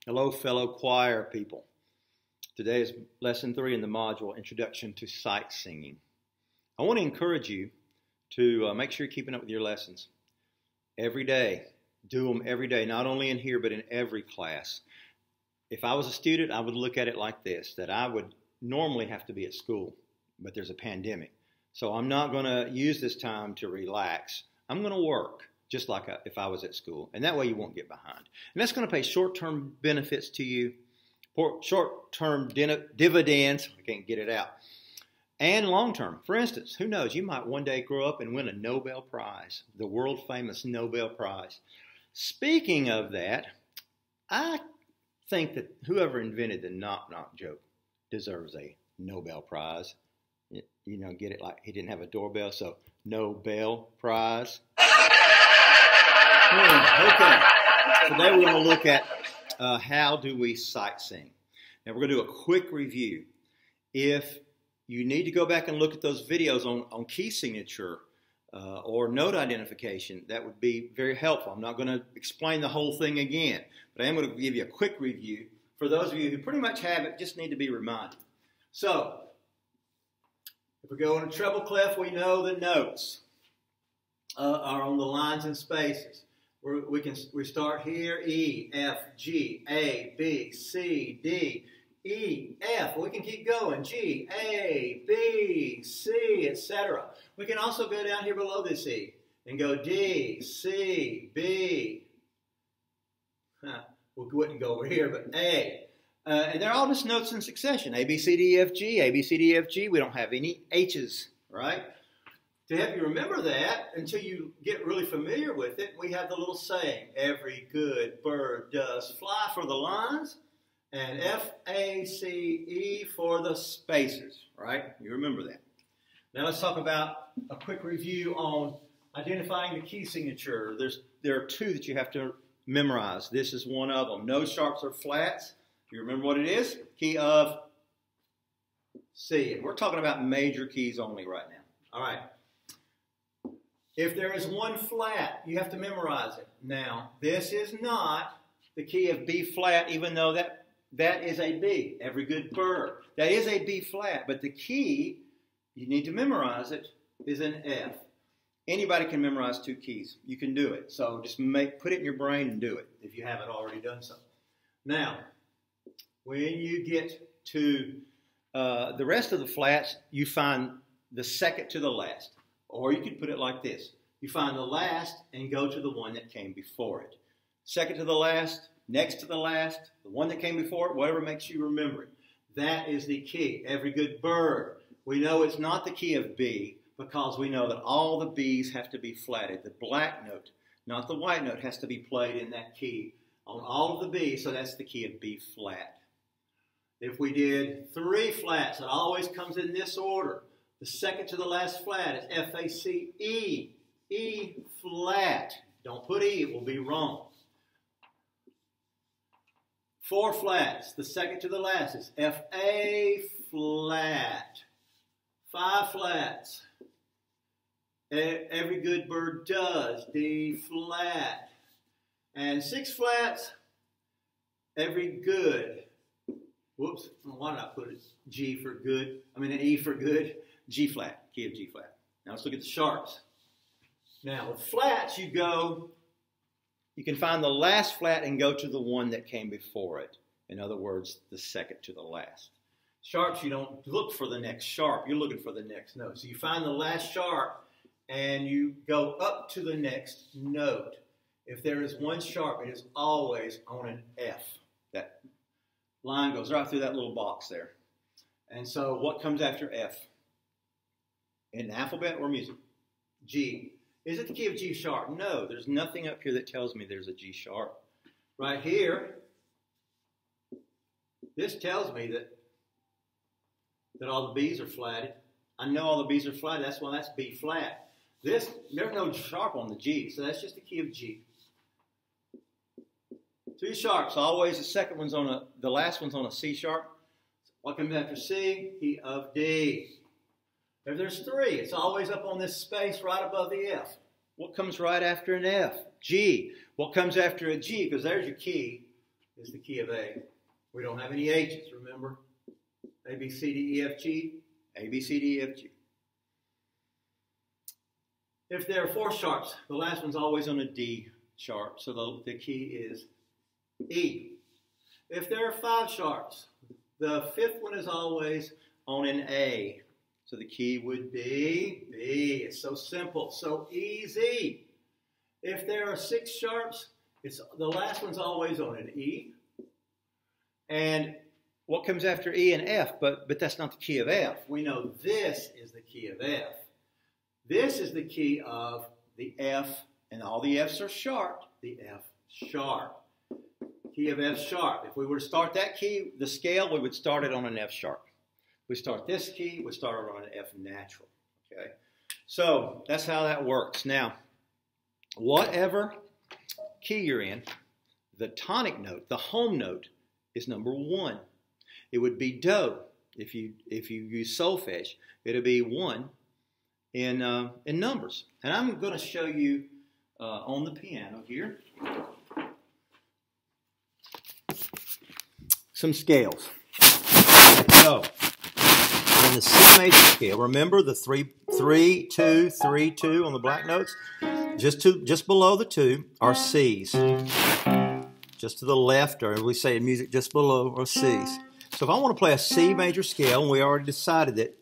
Hello, fellow choir people. Today is lesson 3 in the module, Introduction to Sight Singing. I want to encourage you to make sure you're keeping up with your lessons every day. Do them every day, not only in here, but in every class. If I was a student, I would look at it like this, that I would normally have to be at school, but there's a pandemic. So I'm not going to use this time to relax. I'm going to work, just like if I was at school. And that way you won't get behind. And that's going to pay short-term benefits to you, short-term dividends, I can't get it out, and long-term. For instance, who knows, you might one day grow up and win a Nobel Prize, the world-famous Nobel Prize. Speaking of that, I think that whoever invented the knock-knock joke deserves a Nobel Prize. You know, get it, like he didn't have a doorbell, so Nobel Prize. Okay, today we're going to look at how do we sight sing. Now we're going to do a quick review. If you need to go back and look at those videos on key signature or note identification, that would be very helpful. I'm not going to explain the whole thing again, but I am going to give you a quick review for those of you who pretty much have it, just need to be reminded. So, if we go in a treble clef, we know the notes are on the lines and spaces. We start here, E, F, G, A, B, C, D, E, F. We can keep going, G, A, B, C, etc. We can also go down here below this E and go D, C, B. We wouldn't go over here, but A. And they're all just notes in succession, A, B, C, D, E, F, G, A, B, C, D, E, F, G. We don't have any H's, right? To help you remember that, until you get really familiar with it, we have the little saying, every good bird does fly for the lines, and F-A-C-E for the spaces, right? You remember that. Now let's talk about a quick review on identifying the key signature. There are two that you have to memorize. This is one of them. No sharps or flats. You remember what it is? Key of C. And we're talking about major keys only right now. All right. If there is one flat, you have to memorize it. Now, this is not the key of B flat, even though that is a B. Every good bird. That is a B flat, but the key, you need to memorize it, is an F. Anybody can memorize two keys. You can do it. So just put it in your brain and do it if you haven't already done so. Now, when you get to the rest of the flats, you find the second to the last. Or you could put it like this. You find the last and go to the one that came before it. Second to the last, next to the last, the one that came before it, whatever makes you remember it. That is the key. Every good bird. We know it's not the key of B because we know that all the B's have to be flatted. The black note, not the white note, has to be played in that key on all of the B's, so that's the key of B flat. If we did 3 flats, it always comes in this order. The second to the last flat is F-A-C-E, E flat. Don't put E, it will be wrong. 4 flats, the second to the last is F-A flat. 5 flats, every good bird does, D flat. And 6 flats, every good, whoops, why did I put it G for good? I mean an E for good. G flat, key of G flat. Now let's look at the sharps. Now with flats, you can find the last flat and go to the one that came before it. In other words, the second to the last. Sharps, you don't look for the next sharp, you're looking for the next note. So you find the last sharp and you go up to the next note. If there is one sharp, it is always on an F. That line goes right through that little box there. And so what comes after F? In the alphabet or music? G. Is it the key of G sharp? No, there's nothing up here that tells me there's a G sharp. Right here, this tells me that all the B's are flatted. I know all the B's are flatted, that's why that's B flat. There's no sharp on the G, so that's just the key of G. 2 sharps, always the last one's on a C sharp. What comes after C? Key of D. If there's 3, it's always up on this space right above the F. What comes right after an F? G. What comes after a G? Because there's your key. is the key of A. We don't have any H's, remember? A, B, C, D, E, F, G. A, B, C, D, E, F, G. If there are 4 sharps, the last one's always on a D sharp, so the key is E. If there are 5 sharps, the 5th one is always on an A. So the key would be B. It's so simple, so easy. If there are 6 sharps, the last one's always on an E. And what comes after E and F? But that's not the key of F. We know this is the key of F. This is the key of the F, and all the F's are sharp. The F sharp. Key of F sharp. If we were to start that key, the scale, we would start it on an F sharp. We start this key, we start it on an F natural. Okay? So that's how that works. Now, whatever key you're in, the tonic note, the home note, is number 1. It would be do. If you use solfege, it would be 1 in numbers. And I'm going to show you on the piano here some scales. So, in the C major scale, remember the 3, 2, 3, 2 on the black notes? Just below the 2 are C's. Just to the left, or we say in music, just below are C's. So if I want to play a C major scale, and we already decided that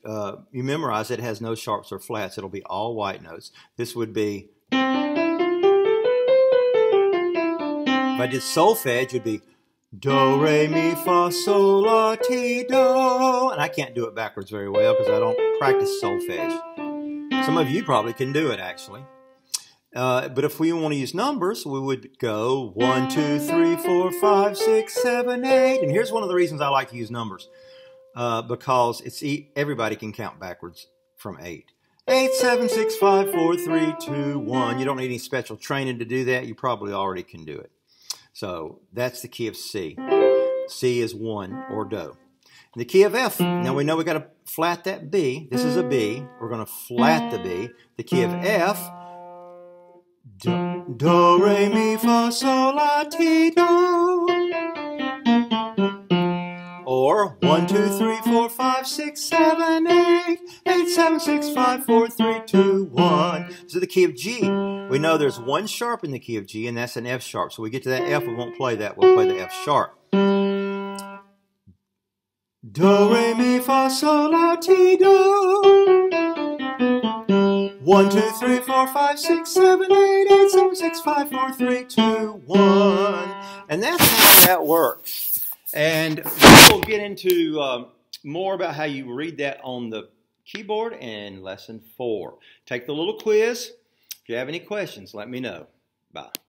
you memorize it has no sharps or flats, it'll be all white notes. This would be, if I did solfege, it would be do, re, mi, fa, sol, la, ti, do. And I can't do it backwards very well because I don't practice solfege. Some of you probably can do it, actually. But if we want to use numbers, we would go 1, 2, 3, 4, 5, 6, 7, 8. And here's one of the reasons I like to use numbers. Because everybody can count backwards from 8. 8, 7, 6, 5, 4, 3, 2, 1. You don't need any special training to do that. You probably already can do it. So that's the key of C. C is 1 or do. The key of F, now we know we got to flat that B. This is a B. We're going to flat the B. The key of F, do, re, mi, fa, sol, la, ti, do. Or 1, 2, 3, 4, 5, 6, 7, 8. 8, 7, 6, 5, 4, 3, 2, 1. So the key of G. We know there's 1 sharp in the key of G, and that's an F sharp. So we get to that F, we won't play that. We'll play the F sharp. Do, re, mi, fa, sol, la, ti, do. 1, 2, 3, 4, 5, 6, 7, 8, 8, 7, 6, 5, 4, 3, 2, 1. And that's how that works. And we'll get into more about how you read that on the keyboard in lesson 4. Take the little quiz. If you have any questions, let me know. Bye.